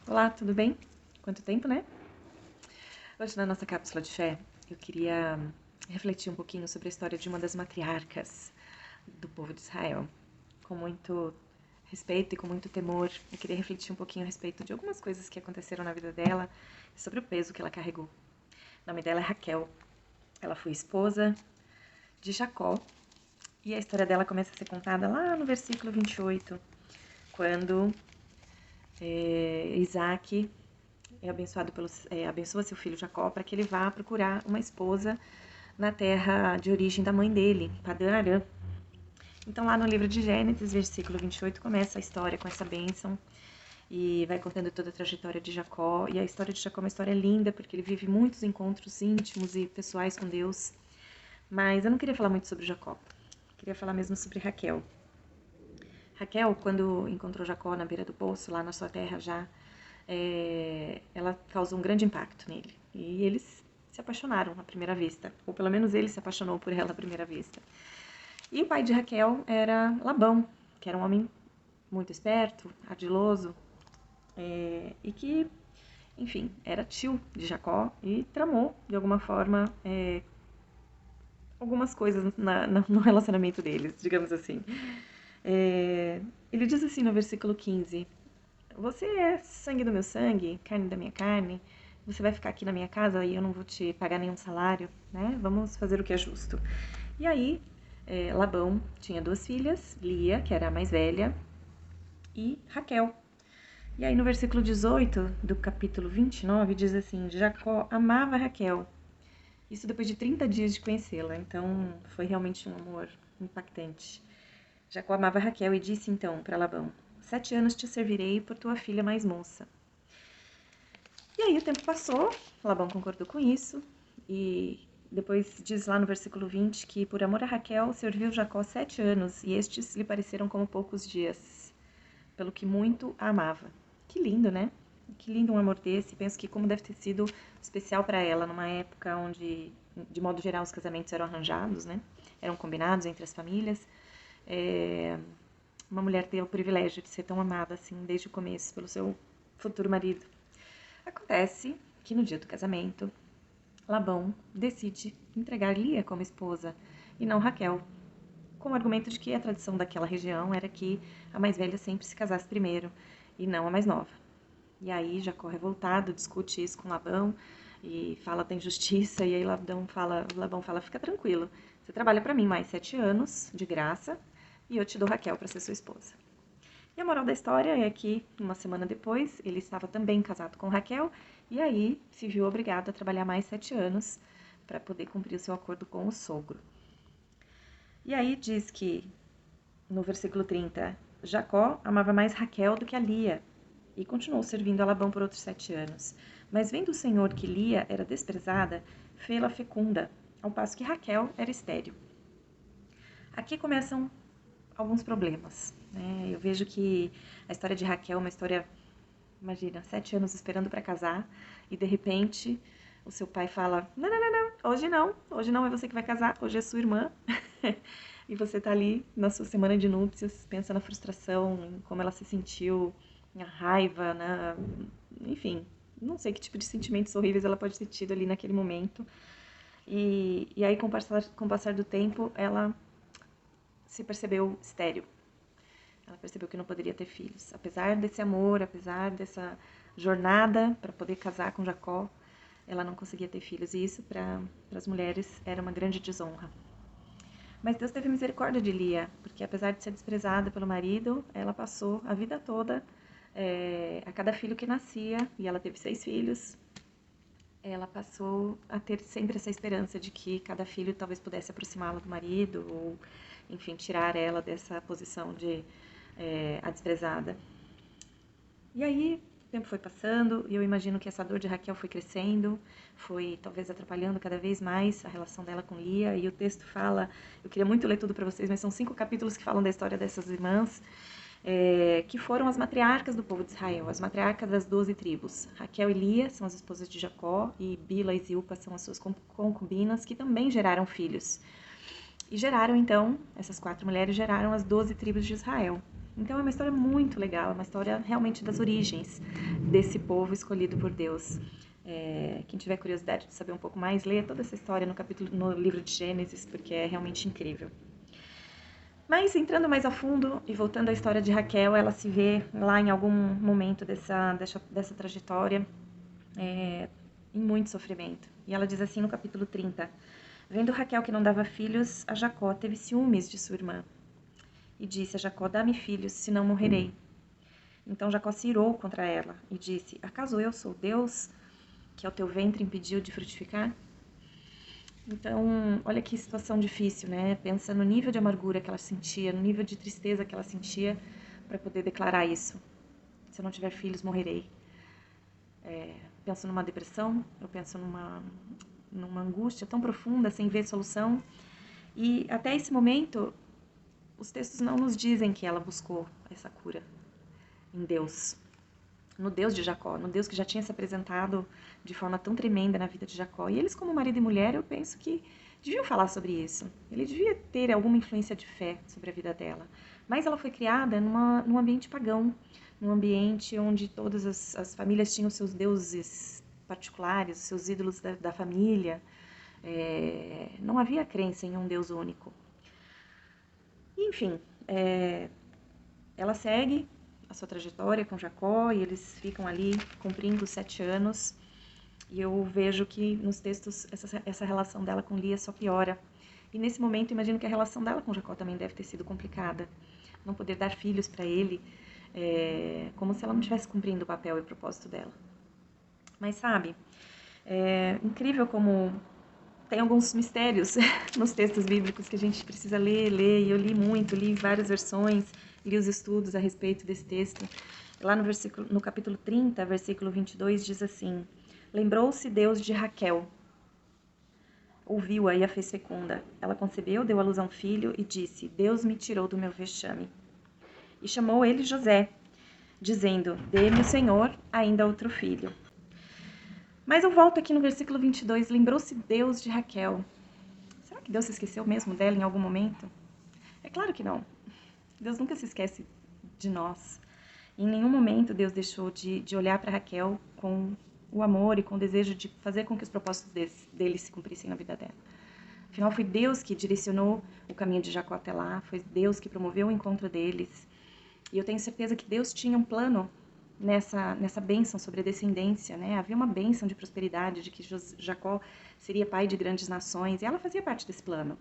Olá, tudo bem? Quanto tempo, né? Hoje, na nossa cápsula de fé, eu queria refletir um pouquinho sobre a história de uma das matriarcas do povo de Israel. Com muito respeito e com muito temor, eu queria refletir um pouquinho a respeito de algumas coisas que aconteceram na vida dela e sobre o peso que ela carregou. O nome dela é Raquel. Ela foi esposa de Jacó e a história dela começa a ser contada lá no versículo 28, quando Isaac abençoa seu filho Jacó para que ele vá procurar uma esposa na terra de origem da mãe dele, Padã Arã. Então, lá no livro de Gênesis, versículo 28, começa a história com essa bênção e vai contando toda a trajetória de Jacó. E a história de Jacó é uma história linda, porque ele vive muitos encontros íntimos e pessoais com Deus. Mas eu não queria falar muito sobre Jacó, queria falar mesmo sobre Raquel. Raquel, quando encontrou Jacó na beira do poço, lá na sua terra já, ela causou um grande impacto nele. E eles se apaixonaram à primeira vista, ou pelo menos ele se apaixonou por ela à primeira vista. E o pai de Raquel era Labão, que era um homem muito esperto, ardiloso, e que, enfim, era tio de Jacó e tramou, de alguma forma, algumas coisas no relacionamento deles, digamos assim. Ele diz assim no versículo 15: Você é sangue do meu sangue, carne da minha carne, você vai ficar aqui na minha casa e eu não vou te pagar nenhum salário, né? Vamos fazer o que é justo. E aí, Labão tinha duas filhas, Lia, que era a mais velha, e Raquel. E aí no versículo 18 do capítulo 29 diz assim: Jacó amava Raquel. Isso depois de 30 dias de conhecê-la, então foi realmente um amor impactante. Jacó amava Raquel e disse então para Labão: 7 anos te servirei por tua filha mais moça. E aí o tempo passou, Labão concordou com isso, e depois diz lá no versículo 20 que por amor a Raquel serviu Jacó 7 anos, e estes lhe pareceram como poucos dias, pelo que muito a amava. Que lindo, né? Que lindo um amor desse. Penso que como deve ter sido especial para ela, numa época onde, de modo geral, os casamentos eram arranjados, né? Eram combinados entre as famílias. Uma mulher ter o privilégio de ser tão amada assim desde o começo pelo seu futuro marido. Acontece que no dia do casamento, Labão decide entregar Lia como esposa e não Raquel, com o argumento de que a tradição daquela região era que a mais velha sempre se casasse primeiro e não a mais nova. E aí Jacó, revoltado, discute isso com Labão e fala da injustiça, e aí Labão fala, fica tranquilo, você trabalha para mim mais 7 anos, de graça, e eu te dou Raquel para ser sua esposa. E a moral da história é que, uma semana depois, ele estava também casado com Raquel, e aí se viu obrigado a trabalhar mais 7 anos para poder cumprir o seu acordo com o sogro. E aí diz que, no versículo 30, Jacó amava mais Raquel do que a Lia, e continuou servindo a Labão por outros 7 anos. Mas vendo o Senhor que Lia era desprezada, fê-la fecunda, ao passo que Raquel era estéril. Aqui começam alguns problemas, né? Eu vejo que a história de Raquel é uma história, imagina, 7 anos esperando para casar, e de repente o seu pai fala: não, não, não, não, hoje não é você que vai casar, hoje é sua irmã. E você tá ali na sua semana de núpcias, pensa na frustração, em como ela se sentiu, a raiva, né? Enfim, não sei que tipo de sentimentos horríveis ela pode ter tido ali naquele momento. E aí, com o passar do tempo, ela se percebeu estéril. Ela percebeu que não poderia ter filhos. Apesar desse amor, apesar dessa jornada para poder casar com Jacó, ela não conseguia ter filhos. E isso, para as mulheres, era uma grande desonra. Mas Deus teve misericórdia de Lia, porque apesar de ser desprezada pelo marido, ela passou a vida toda, a cada filho que nascia, e ela teve 6 filhos, ela passou a ter sempre essa esperança de que cada filho talvez pudesse aproximá-la do marido, ou, enfim, tirar ela dessa posição de a desprezada. E aí, o tempo foi passando, e eu imagino que essa dor de Raquel foi crescendo, foi talvez atrapalhando cada vez mais a relação dela com Lia, e o texto fala, eu queria muito ler tudo para vocês, mas são 5 capítulos que falam da história dessas irmãs, que foram as matriarcas do povo de Israel, as matriarcas das 12 tribos. Raquel e Lia são as esposas de Jacó, e Bila e Zilpa são as suas concubinas, que também geraram filhos. E geraram, então, essas 4 mulheres geraram as 12 tribos de Israel. Então é uma história muito legal, é uma história realmente das origens desse povo escolhido por Deus. Quem tiver curiosidade de saber um pouco mais, leia toda essa história no livro de Gênesis, porque é realmente incrível. Mas entrando mais a fundo e voltando à história de Raquel, ela se vê lá em algum momento dessa trajetória em muito sofrimento. E ela diz assim no capítulo 30, vendo Raquel que não dava filhos, a Jacó teve ciúmes de sua irmã. E disse a Jacó, dá-me filhos, senão morrerei. Então Jacó se irou contra ela e disse, acaso eu sou Deus, que ao teu ventre impediu de frutificar? Então, olha que situação difícil, né? Pensa no nível de amargura que ela sentia, no nível de tristeza que ela sentia para poder declarar isso. Se eu não tiver filhos, morrerei. Penso numa depressão, eu penso numa angústia tão profunda, sem ver solução. E até esse momento, os textos não nos dizem que ela buscou essa cura em Deus, no Deus de Jacó, no Deus que já tinha se apresentado de forma tão tremenda na vida de Jacó. E eles, como marido e mulher, eu penso que deviam falar sobre isso. Ele devia ter alguma influência de fé sobre a vida dela. Mas ela foi criada num ambiente pagão, num ambiente onde todas as famílias tinham seus deuses particulares, seus ídolos da família. Não havia crença em um Deus único. Enfim, ela segue a sua trajetória com Jacó e eles ficam ali cumprindo os 7 anos. E eu vejo que nos textos essa relação dela com Lia só piora. E nesse momento imagino que a relação dela com Jacó também deve ter sido complicada. Não poder dar filhos para ele, como se ela não estivesse cumprindo o papel e o propósito dela. Mas sabe, é incrível como tem alguns mistérios nos textos bíblicos que a gente precisa ler, e eu li várias versões, li os estudos a respeito desse texto. Lá no capítulo 30, versículo 22, diz assim, lembrou-se Deus de Raquel, ouviu-a e a fez fecunda. Ela concebeu, deu à luz a um filho e disse, Deus me tirou do meu vexame. E chamou ele José, dizendo, dê-me o Senhor ainda outro filho. Mas eu volto aqui no versículo 22, lembrou-se Deus de Raquel. Será que Deus se esqueceu mesmo dela em algum momento? É claro que não. Deus nunca se esquece de nós. Em nenhum momento Deus deixou de olhar para Raquel com o amor e com o desejo de fazer com que os propósitos dele se cumprissem na vida dela. Afinal, foi Deus que direcionou o caminho de Jacó até lá, foi Deus que promoveu o encontro deles. E eu tenho certeza que Deus tinha um plano nessa bênção sobre a descendência, né? Havia uma bênção de prosperidade, de que Jacó seria pai de grandes nações, e ela fazia parte desse plano.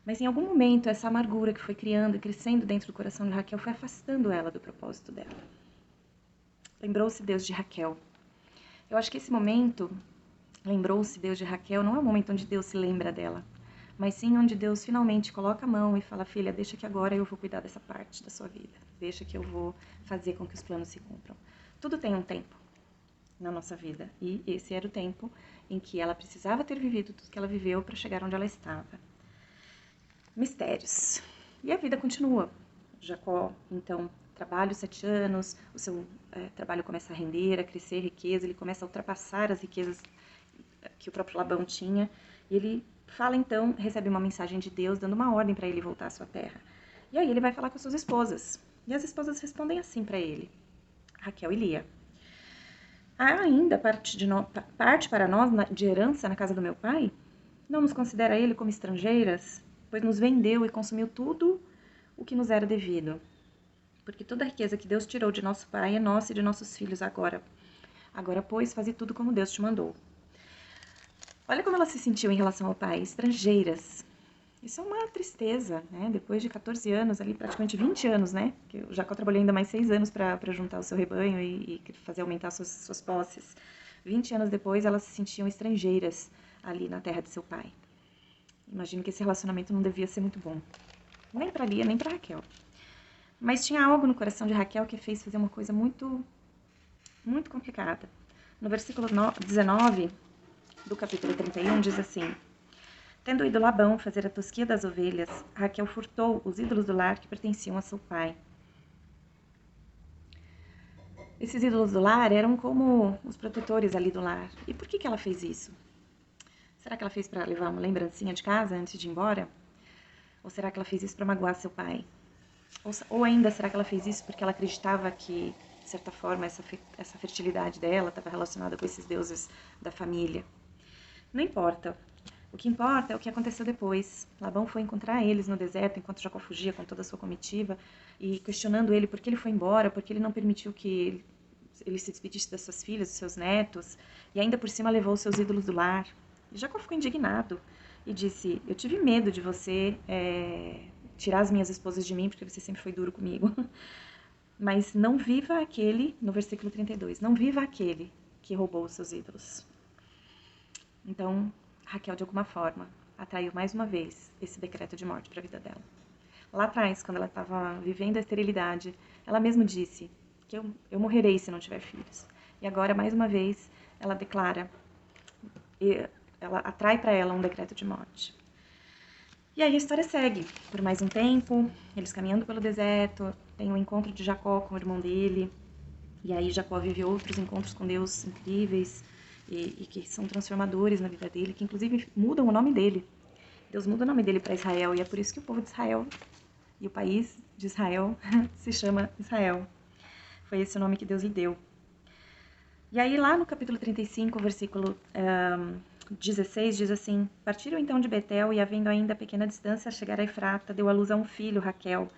Mas em algum momento, essa amargura que foi criando e crescendo dentro do coração de Raquel foi afastando ela do propósito dela. Lembrou-se Deus de Raquel. Eu acho que esse momento, lembrou-se Deus de Raquel, não é o momento onde Deus se lembra dela, mas sim onde Deus finalmente coloca a mão e fala, filha, deixa que agora eu vou cuidar dessa parte da sua vida. Deixa que eu vou fazer com que os planos se cumpram. Tudo tem um tempo na nossa vida. E esse era o tempo em que ela precisava ter vivido tudo que ela viveu para chegar onde ela estava. Mistérios. E a vida continua. Jacó, então, trabalha os 7 anos, o seu trabalho começa a render, a crescer riqueza, ele começa a ultrapassar as riquezas que o próprio Labão tinha. E ele fala então, recebe uma mensagem de Deus dando uma ordem para ele voltar à sua terra. E aí ele vai falar com as suas esposas. E as esposas respondem assim para ele, Raquel e Lia. Há ainda parte para nós de herança na casa do meu pai? Não nos considera ele como estrangeiras? Pois nos vendeu e consumiu tudo o que nos era devido. Porque toda a riqueza que Deus tirou de nosso pai é nossa e de nossos filhos agora. Agora, pois, faze tudo como Deus te mandou. Olha como ela se sentiu em relação ao pai, estrangeiras. Isso é uma tristeza, né? Depois de 14 anos, ali praticamente 20 anos, né? Que o Jacó trabalhou ainda mais 6 anos para juntar o seu rebanho e fazer aumentar suas posses. 20 anos depois, elas se sentiam estrangeiras ali na terra de seu pai. Imagino que esse relacionamento não devia ser muito bom. Nem para Lia, nem para Raquel. Mas tinha algo no coração de Raquel que fez fazer uma coisa muito, muito complicada. No versículo 19 do capítulo 31 diz assim, tendo ido Labão fazer a tosquia das ovelhas, Raquel furtou os ídolos do lar que pertenciam a seu pai. Esses ídolos do lar eram como os protetores ali do lar. E por que ela fez isso? Será que ela fez para levar uma lembrancinha de casa antes de ir embora? Ou será que ela fez isso para magoar seu pai? Ou ainda, será que ela fez isso porque ela acreditava que, de certa forma, essa fertilidade dela estava relacionada com esses deuses da família? Não importa. O que importa é o que aconteceu depois. Labão foi encontrar eles no deserto, enquanto Jacó fugia com toda a sua comitiva, e questionando ele por que ele foi embora, por que ele não permitiu que ele se despedisse das suas filhas, dos seus netos, e ainda por cima levou os seus ídolos do lar. E Jacó ficou indignado e disse: eu tive medo de você tirar as minhas esposas de mim, porque você sempre foi duro comigo. Mas não viva aquele, no versículo 32, não viva aquele que roubou os seus ídolos. Então, Raquel, de alguma forma, atraiu mais uma vez esse decreto de morte para a vida dela. Lá atrás, quando ela estava vivendo a esterilidade, ela mesma disse que eu morrerei se não tiver filhos. E agora, mais uma vez, ela declara, ela atrai para ela um decreto de morte. E aí a história segue por mais um tempo, eles caminhando pelo deserto, tem o encontro de Jacó com o irmão dele, e aí Jacó vive outros encontros com Deus incríveis e que são transformadores na vida dele, que inclusive mudam o nome dele. Deus muda o nome dele para Israel, e é por isso que o povo de Israel e o país de Israel se chama Israel. Foi esse o nome que Deus lhe deu. E aí lá no capítulo 35, versículo 16, diz assim: partiram então de Betel e, havendo ainda a pequena distância a chegar a Efrata, deu à luz a um filho, Raquel,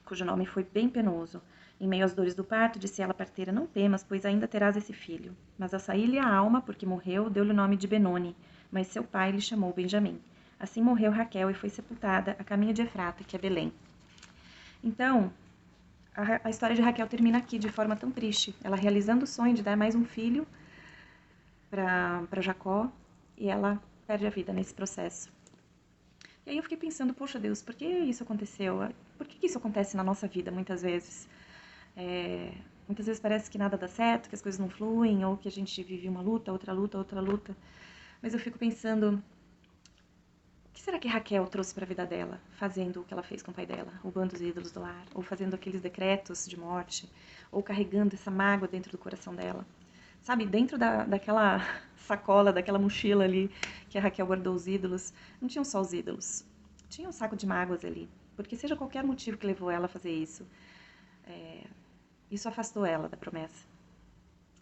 cujo nome foi bem penoso. Em meio às dores do parto, disse ela à parteira: não temas, pois ainda terás esse filho. Mas a sair-lhe a alma, porque morreu, deu-lhe o nome de Benoni, mas seu pai lhe chamou Benjamim. Assim morreu Raquel e foi sepultada a caminho de Efrata, que é Belém. Então, a história de Raquel termina aqui de forma tão triste. Ela realizando o sonho de dar mais um filho para Jacó, e ela perde a vida nesse processo. E aí eu fiquei pensando, poxa Deus, por que isso aconteceu? Por que isso acontece na nossa vida muitas vezes? Muitas vezes parece que nada dá certo, que as coisas não fluem, ou que a gente vive uma luta, outra luta, outra luta. Mas eu fico pensando, o que será que Raquel trouxe para a vida dela, fazendo o que ela fez com o pai dela, roubando os ídolos do lar, ou fazendo aqueles decretos de morte, ou carregando essa mágoa dentro do coração dela? Sabe, dentro daquela sacola, daquela mochila ali que a Raquel guardou os ídolos, não tinham só os ídolos. Tinha um saco de mágoas ali. Porque seja qualquer motivo que levou ela a fazer isso, isso afastou ela da promessa.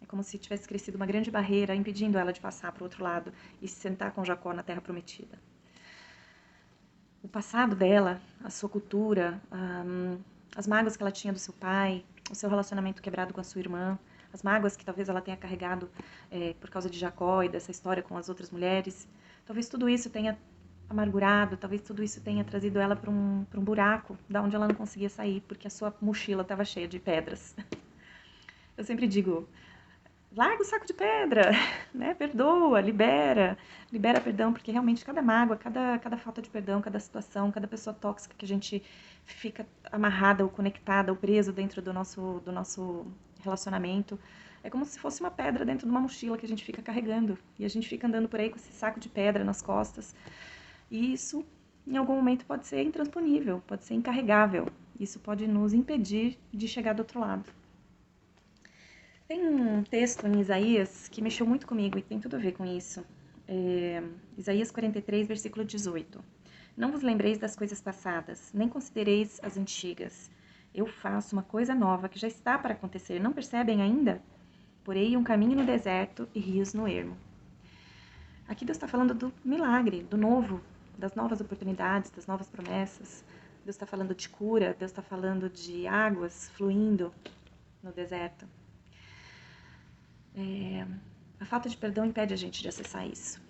É como se tivesse crescido uma grande barreira impedindo ela de passar para o outro lado e se sentar com Jacó na terra prometida. O passado dela, a sua cultura, as mágoas que ela tinha do seu pai, o seu relacionamento quebrado com a sua irmã, as mágoas que talvez ela tenha carregado por causa de Jacó e dessa história com as outras mulheres, talvez tudo isso tenha amargurado, talvez tudo isso tenha trazido ela para um buraco da onde ela não conseguia sair, porque a sua mochila estava cheia de pedras. Eu sempre digo, larga o saco de pedra, né? Perdoa, libera perdão, porque realmente cada mágoa, cada falta de perdão, cada situação, cada pessoa tóxica que a gente fica amarrada ou conectada ou preso dentro do nosso relacionamento, é como se fosse uma pedra dentro de uma mochila que a gente fica carregando, e a gente fica andando por aí com esse saco de pedra nas costas, e isso em algum momento pode ser intransponível, pode ser incarregável, isso pode nos impedir de chegar do outro lado. Tem um texto em Isaías que mexeu muito comigo e tem tudo a ver com isso. Isaías 43, versículo 18. Não vos lembreis das coisas passadas, nem considereis as antigas. Eu faço uma coisa nova que já está para acontecer. Não percebem ainda? Porei um caminho no deserto e rios no ermo. Aqui Deus está falando do milagre, do novo, das novas oportunidades, das novas promessas. Deus está falando de cura, Deus está falando de águas fluindo no deserto. A falta de perdão impede a gente de acessar isso.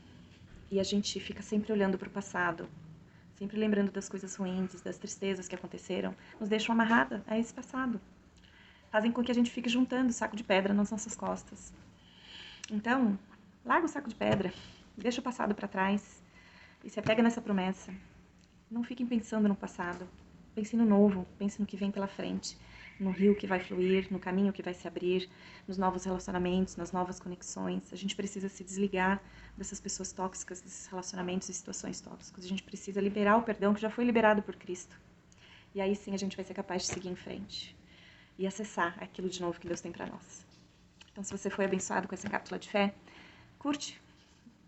E a gente fica sempre olhando para o passado, sempre lembrando das coisas ruins, das tristezas que aconteceram, nos deixam amarrada a esse passado. Fazem com que a gente fique juntando saco de pedra nas nossas costas. Então, larga o saco de pedra, deixa o passado para trás e se apega nessa promessa. Não fiquem pensando no passado, pense no novo, pense no que vem pela frente, no rio que vai fluir, no caminho que vai se abrir, nos novos relacionamentos, nas novas conexões. A gente precisa se desligar dessas pessoas tóxicas, desses relacionamentos e situações tóxicas. A gente precisa liberar o perdão que já foi liberado por Cristo. E aí sim a gente vai ser capaz de seguir em frente e acessar aquilo de novo que Deus tem para nós. Então, se você foi abençoado com essa cápsula de fé, curte,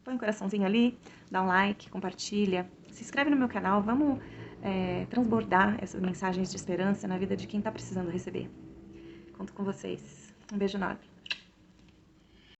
põe um coraçãozinho ali, dá um like, compartilha, se inscreve no meu canal, vamos transbordar essas mensagens de esperança na vida de quem está precisando receber. Conto com vocês. Um beijo enorme.